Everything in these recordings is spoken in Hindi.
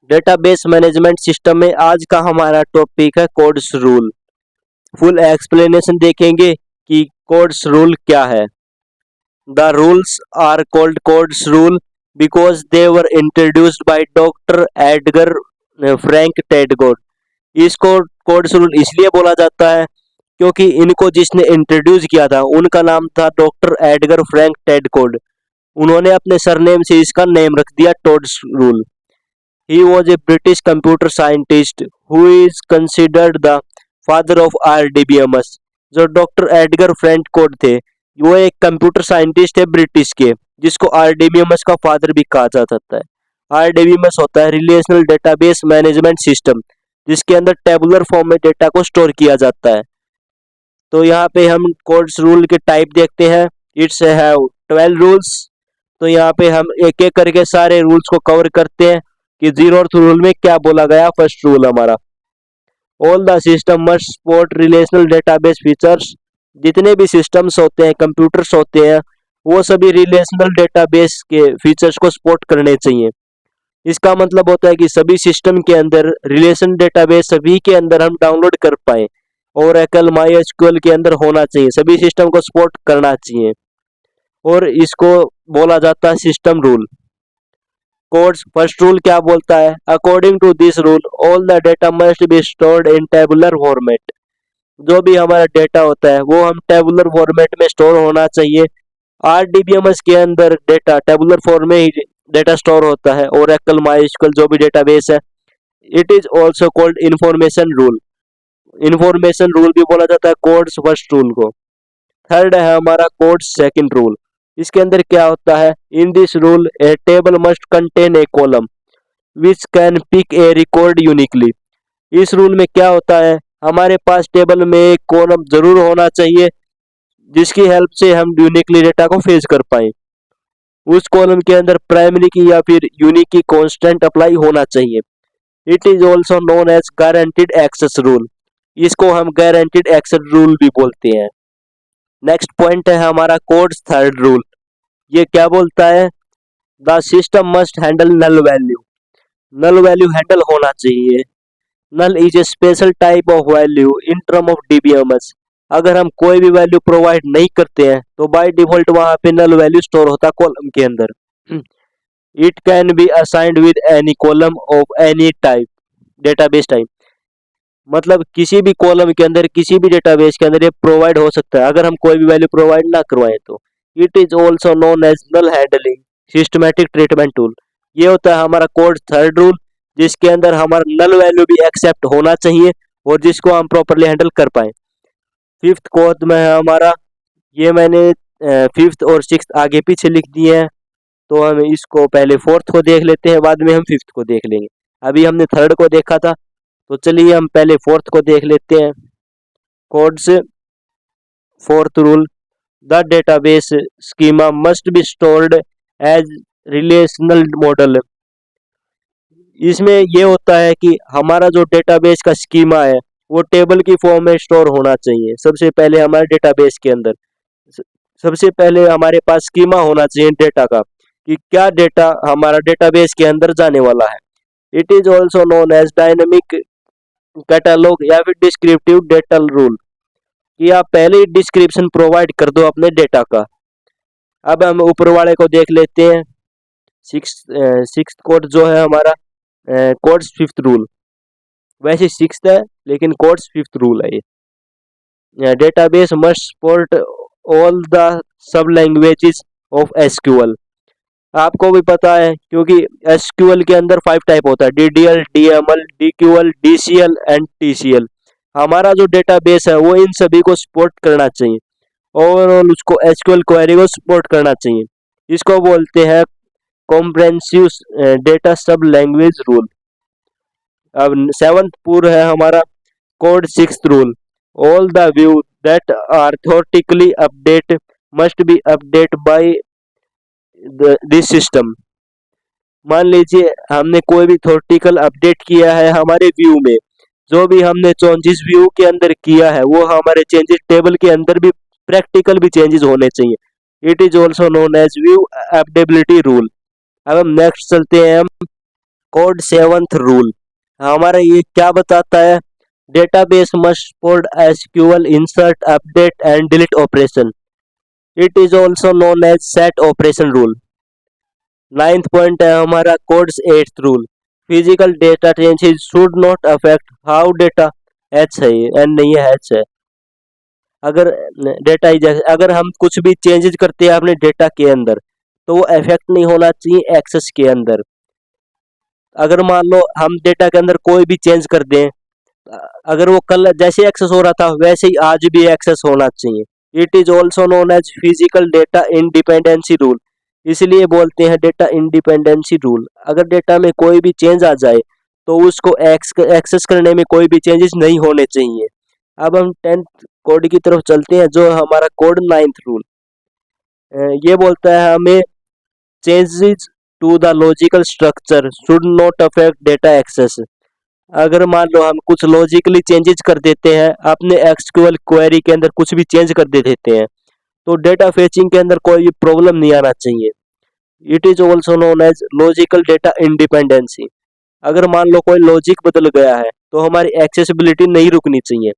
डेटाबेस मैनेजमेंट सिस्टम में आज का हमारा टॉपिक है कोड्स रूल। फुल एक्सप्लेनेशन देखेंगे कि कोड्स रूल क्या है। The rules are called Codd's rule because they were introduced by doctor Edgar Frank टेडगोड। इसको कोड्स रूल इसलिए बोला जाता है क्योंकि इनको जिसने इंट्रोड्यूस किया था उनका नाम था डॉक्टर एडगर फ्रैंक टेडगोड। उन्होंने अपने सरनेम से इसका नेम रख दिया codes rule. He was a British computer scientist who is considered the father of RDBMS। जो डॉक्टर एडगर फ्रैंक कोड थे वो एक कंप्यूटर साइंटिस्ट है ब्रिटिश के, जिसको RDBMS का फादर भी कहा जा सकता है। RDBMS होता है रिलेशनल डेटाबेस मैनेजमेंट सिस्टम, जिसके अंदर टेबुलर फॉर्म में डेटा को स्टोर किया जाता है। तो यहाँ पे हम कोड्स रूल के टाइप देखते हैं। It's have 12 rules. तो यहाँ पे हम एक एक करके सारे रूल्स को कवर करते हैं कि 0th रूल में क्या बोला गया। फर्स्ट रूल हमारा, all the system must support relational database features. जितने भी सिस्टम्स होते हैं, कंप्यूटर्स होते हैं, वो सभी रिलेशनल डेटाबेस के फीचर्स को सपोर्ट करने चाहिए। इसका मतलब होता है कि सभी सिस्टम के अंदर रिलेशन डेटाबेस सभी के अंदर हम डाउनलोड कर पाए। ओरेकल, माईएसक्यूएल के अंदर होना चाहिए, सभी सिस्टम को सपोर्ट करना चाहिए। और इसको बोला जाता है system rule. Codd's first rule क्या बोलता है? According to this rule all the data must be stored in tabular format. जो भी हमारा डेटा होता है वो हम टेबुलर फॉर्मेट में स्टोर होना चाहिए। RDBMS के अंदर डेटा टेबुलर फॉर्म में ही डेटा स्टोर होता है। ओरेकल, माईएसक्यूएल जो भी डेटाबेस है। It is also called information rule. Information rule भी बोला जाता है कोड्स फर्स्ट रूल को। थर्ड है हमारा कोड्स सेकंड रूल। इसके अंदर क्या होता है? In this rule a table must contain a column which can pick a record uniquely. इस रूल में क्या होता है? हमारे पास टेबल में एक कॉलम जरूर होना चाहिए जिसकी हेल्प से हम यूनिकली डेटा को फेच कर पाए। उस कॉलम के अंदर प्राइमरी की या फिर यूनिक की कांस्टेंट अप्लाई होना चाहिए। It is also known as guaranteed access rule. इसको हम गारंटीड एक्सेस रूल भी बोलते हैं। नेक्स्ट पॉइंट है हमारा कोड्स थर्ड रूल। ये क्या बोलता है? The system must handle null value. Null value handle होना चाहिए। Null is a special type of value in term of DBMS। अगर हम कोई भी वैल्यू प्रोवाइड नहीं करते हैं तो बाय डिफॉल्ट वहां पे नल वैल्यू स्टोर होता है कॉलम के अंदर। It can be assigned with any column of any type database type. मतलब किसी भी कॉलम के अंदर, किसी भी डेटाबेस के अंदर ये प्रोवाइड हो सकता है अगर हम कोई भी वैल्यू प्रोवाइड ना करवाएं तो। It is also known as null handling systematic treatment tool. ये होता है हमारा कोड थर्ड रूल, जिसके अंदर हमारा नल वैल्यू भी एक्सेप्ट होना चाहिए और जिसको हम प्रॉपरली हैंडल कर पाए। फिफ्थ कोड में है हमारा, ये मैंने फिफ्थ और सिक्स्थ आगे पीछे लिख दिए हैं, तो हम इसको पहले फोर्थ को देख लेते हैं, बाद में हम फिफ्थ को देख लेंगे। अभी हमने थर्ड को देखा था, तो चलिए हम पहले फोर्थ को देख लेते हैं। Codd's fourth rule, the database schema must be stored as relational model. इसमें ये होता है कि हमारा जो डेटाबेस का स्कीमा है वो टेबल की फॉर्म में स्टोर होना चाहिए। सबसे पहले हमारे डेटाबेस के अंदर सबसे पहले हमारे पास स्कीमा होना चाहिए डेटा का, कि क्या डेटा हमारा डेटाबेस के अंदर जाने वाला है। It is also known as dynamic catalog या फिर डिस्क्रिप्टिव डेटा रूल, कि आप पहले ही डिस्क्रिप्शन प्रोवाइड कर दो अपने डेटा का। अब हम ऊपर वाले को देख लेते हैं। सिक्स्थ कोड जो है हमारा कोड्स फिफ्थ रूल। वैसे सिक्स्थ है लेकिन कोड्स फिफ्थ रूल है ये। Database must support all the sub languages of SQL। आपको भी पता है क्योंकि SQL के अंदर 5 टाइप होता है, DDL, DML, DQL, DCL and TCL। हमारा जो डेटाबेस है वो इन सभी को सपोर्ट करना चाहिए, ओवरऑल उसको SQL क्वेरी को सपोर्ट करना चाहिए। इसको बोलते हैं comprehensive data sub language rule. अब सेवंथ पूर है हमारा Codd sixth rule, all the view that are theoretically update must be update by this system. मान लीजिए हमने कोई भी थॉर्टिकल अपडेट किया है हमारे व्यू में, जो भी हमने चेंजेस व्यू के अंदर किया है वो हमारे चेंजेस टेबल के अंदर भी प्रैक्टिकल भी चेंजेस होने चाहिए। It is also known as view updatability rule. अब हम नेक्स्ट चलते हैं हम कोड 7th रूल हमारा ये क्या बताता है? Database must support SQL insert update and delete operation. It is also known as set operation rule. 9th point है हमारा Codd's 8th rule. Physical data changes should not affect how data एच है एंड नहीं है एच है। अगर डेटा अगर हम कुछ भी चेंजेस करते हैं अपने डेटा के अंदर तो वो इफेक्ट नहीं होना चाहिए एक्सेस के अंदर। अगर मान लो हम डेटा के अंदर कोई भी चेंज कर दें, अगर वो कल जैसे एक्सेस हो रहा था वैसे ही आज भी एक्सेस होना चाहिए। It is also known as physical data independence rule. इसलिए बोलते हैं डेटा इंडिपेंडेंसी रूल। अगर डेटा में कोई भी चेंज आ जाए तो उसको एक्सेस करने में कोई भी चेंजेस नहीं होने चाहिए। अब हम 10th कोड की तरफ चलते हैं जो हमारा कोड 9th रूल ये बोलता है हमें changes to the logical structure should not affect data access. अगर मान लो हम कुछ लॉजिकली चेंजेस कर देते हैं अपने एसक्यूएल क्वेरी के अंदर कुछ भी चेंज कर देते हैं तो डेटा फेचिंग के अंदर कोई प्रॉब्लम नहीं आना चाहिए। It is also known as logical data independence. अगर मान लो कोई लॉजिक बदल गया है तो हमारी एक्सेसिबिलिटी नहीं रुकनी चाहिए।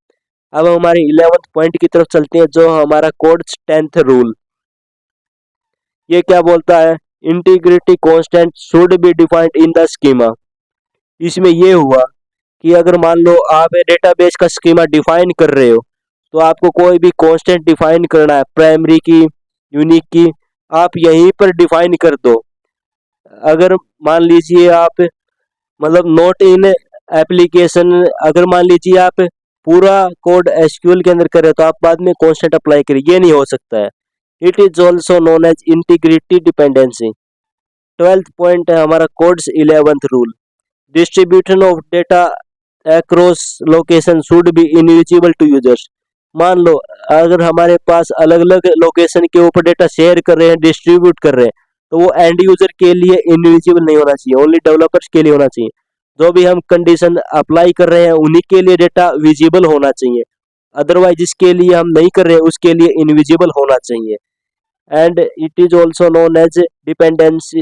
अब हमारे 11th पॉइंट की तरफ चलते हैं जो हमारा कोड 10th रूल। ये क्या बोलता है? Integrity constant should be defined in the schema. इसमें ये हुआ कि अगर मान लो आप डेटाबेस का स्कीमा डिफाइन कर रहे हो तो आपको कोई भी कांस्टेंट डिफाइन करना है, प्राइमरी की, यूनिक की, आप यहीं पर डिफाइन कर दो। अगर मान लीजिए आप मतलब नोट इन एप्लीकेशन, अगर मान लीजिए आप पूरा कोड एसक्यूएल के अंदर कर रहे हो तो आप बाद में कांस्टेंट अप्लाई करें, ये नहीं हो सकता है। It is also known as integrity dependency. 12th point है हमारा Codd's 11th rule. Distribution of data across location should be invisible to users. मान लो अगर हमारे पास अलग अलग लोकेशन के ऊपर डेटा शेयर कर रहे हैं, डिस्ट्रीब्यूट कर रहे हैं तो वो एंड यूजर के लिए इनविजिबल नहीं होना चाहिए, ओनली डेवलपर्स के लिए होना चाहिए। जो भी हम कंडीशन अप्लाई कर रहे हैं उन्हीं के लिए डेटा विजिबल होना चाहिए, अदरवाइज जिसके लिए हम नहीं कर रहे हैं उसके लिए इनविजिबल होना चाहिए। And it is also known as dependency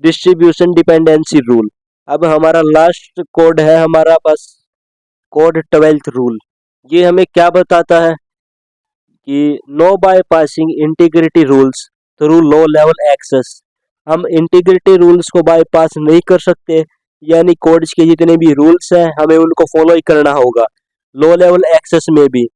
distribution dependency rule. अब हमारा लास्ट कोड है हमारा बस कोड 12th रूल। ये हमें क्या बताता है कि no bypassing integrity rules through low level access. हम इंटीग्रिटी रूल्स को बाईपास नहीं कर सकते, यानी कोड्स के जितने भी रूल्स हैं हमें उनको फॉलो ही करना होगा। लो लेवल एक्सेस में भी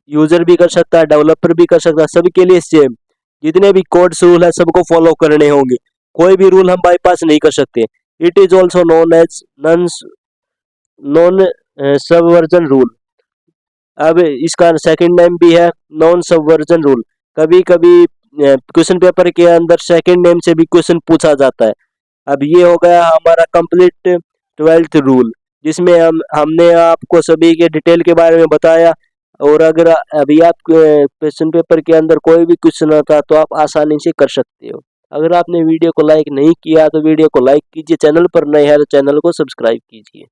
यूजर भी कर सकता है, डेवलपर भी कर सकता है, सबके लिए सेम जितने भी कोड्स रूल है सबको फॉलो करने होंगे, कोई भी रूल हम बाईपास नहीं कर सकते। It is also known as non subversion rule. अब इसका सेकंड नेम भी है नॉन सबवर्जन रूल। कभी कभी क्वेश्चन पेपर के अंदर सेकंड नेम से भी क्वेश्चन पूछा जाता है। अब ये हो गया हमारा कंप्लीट 12th रूल जिसमें हमने आपको सभी के डिटेल के बारे में बताया। और अगर अभी आप क्वेश्चन पेपर के अंदर कोई भी क्वेश्चन आता तो आप आसानी से कर सकते हो। अगर आपने वीडियो को लाइक नहीं किया तो वीडियो को लाइक कीजिए, चैनल पर नए हैं तो चैनल को सब्सक्राइब कीजिए।